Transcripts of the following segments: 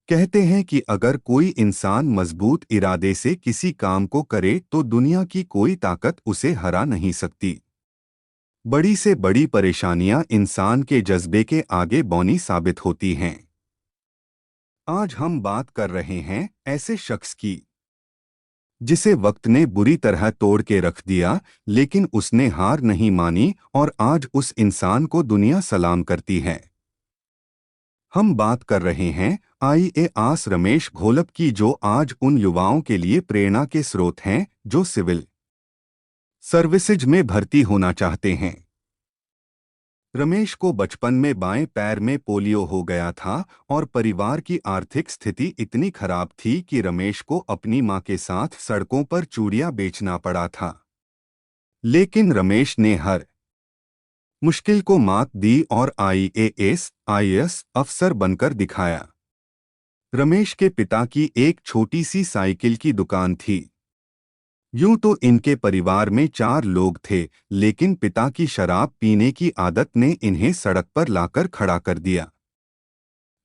कहते हैं कि अगर कोई इंसान मजबूत इरादे से किसी काम को करे तो दुनिया की कोई ताकत उसे हरा नहीं सकती। बड़ी से बड़ी परेशानियां इंसान के जज्बे के आगे बौनी साबित होती हैं। आज हम बात कर रहे हैं ऐसे शख्स की जिसे वक्त ने बुरी तरह तोड़ के रख दिया, लेकिन उसने हार नहीं मानी और आज उस इंसान को दुनिया सलाम करती है। हम बात कर रहे हैं आईएएस रमेश घोलप की, जो आज उन युवाओं के लिए प्रेरणा के स्रोत हैं जो सिविल सर्विसेज में भर्ती होना चाहते हैं। रमेश को बचपन में बाएं पैर में पोलियो हो गया था और परिवार की आर्थिक स्थिति इतनी खराब थी कि रमेश को अपनी मां के साथ सड़कों पर चूड़ियां बेचना पड़ा था। लेकिन रमेश ने हर मुश्किल को मात दी और आईएएस अफसर बनकर दिखाया। रमेश के पिता की एक छोटी सी साइकिल की दुकान थी। यूं तो इनके परिवार में 4 लोग थे, लेकिन पिता की शराब पीने की आदत ने इन्हें सड़क पर लाकर खड़ा कर दिया।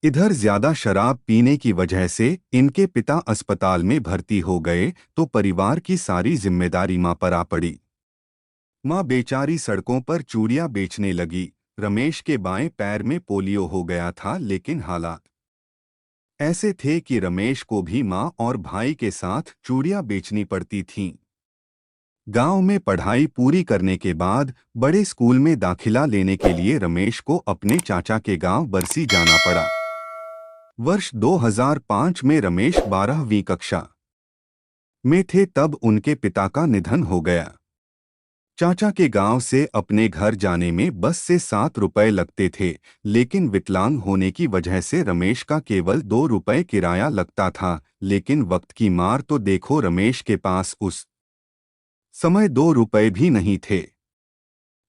इधर ज्यादा शराब पीने की वजह से इनके पिता अस्पताल में भर्ती हो गए तो परिवार की सारी जिम्मेदारी मां पर आ पड़ी। मां बेचारी सड़कों पर चूड़ियां बेचने लगी। रमेश के बाएं पैर में पोलियो हो गया था, लेकिन हालात ऐसे थे कि रमेश को भी मां और भाई के साथ चूड़ियां बेचनी पड़ती थीं। गांव में पढ़ाई पूरी करने के बाद बड़े स्कूल में दाखिला लेने के लिए रमेश को अपने चाचा के गांव बरसी जाना पड़ा। वर्ष 2005 में रमेश 12वीं कक्षा में थे तब उनके पिता का निधन हो गया। चाचा के गांव से अपने घर जाने में बस से 7 रुपए लगते थे, लेकिन विकलांग होने की वजह से रमेश का केवल 2 रुपए किराया लगता था। लेकिन वक्त की मार तो देखो, रमेश के पास उस समय 2 रुपए भी नहीं थे।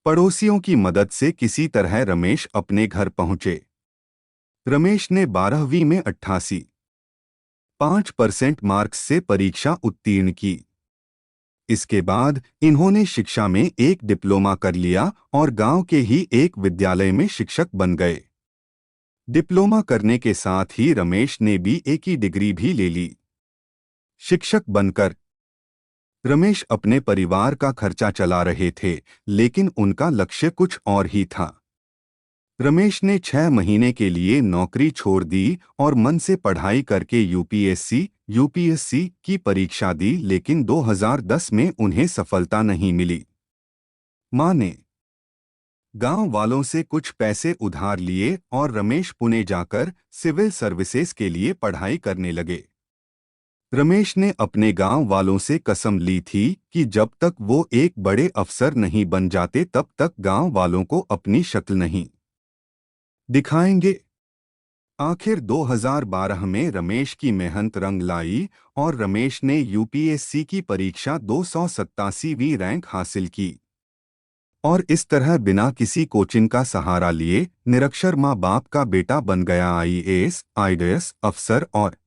पड़ोसियों की मदद से किसी तरह रमेश अपने घर पहुंचे। रमेश ने 12वीं में 88.5% मार्क्स से परीक्षा उत्तीर्ण की। इसके बाद इन्होंने शिक्षा में एक डिप्लोमा कर लिया और गांव के ही एक विद्यालय में शिक्षक बन गए। डिप्लोमा करने के साथ ही रमेश ने बीए की डिग्री भी ले ली। शिक्षक बनकर रमेश अपने परिवार का खर्चा चला रहे थे, लेकिन उनका लक्ष्य कुछ और ही था। रमेश ने 6 महीने के लिए नौकरी छोड़ दी और मन से पढ़ाई करके यूपीएससी की परीक्षा दी, लेकिन 2010 में उन्हें सफलता नहीं मिली। मां ने गांव वालों से कुछ पैसे उधार लिए और रमेश पुणे जाकर सिविल सर्विसेज के लिए पढ़ाई करने लगे। रमेश ने अपने गांव वालों से कसम ली थी कि जब तक वो एक बड़े अफसर नहीं बन जाते तब तक गांव वालों को अपनी शक्ल नहीं दिखाएंगे। आखिर 2012 में रमेश की मेहनत रंग लाई और रमेश ने यूपीएससी की परीक्षा 287वीं रैंक हासिल की और इस तरह बिना किसी कोचिंग का सहारा लिए निरक्षर माँ बाप का बेटा बन गया आईएएस अफसर। और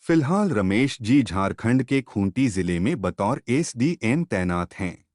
फिलहाल रमेश जी झारखंड के खूंटी जिले में बतौर एसडीएम तैनात हैं।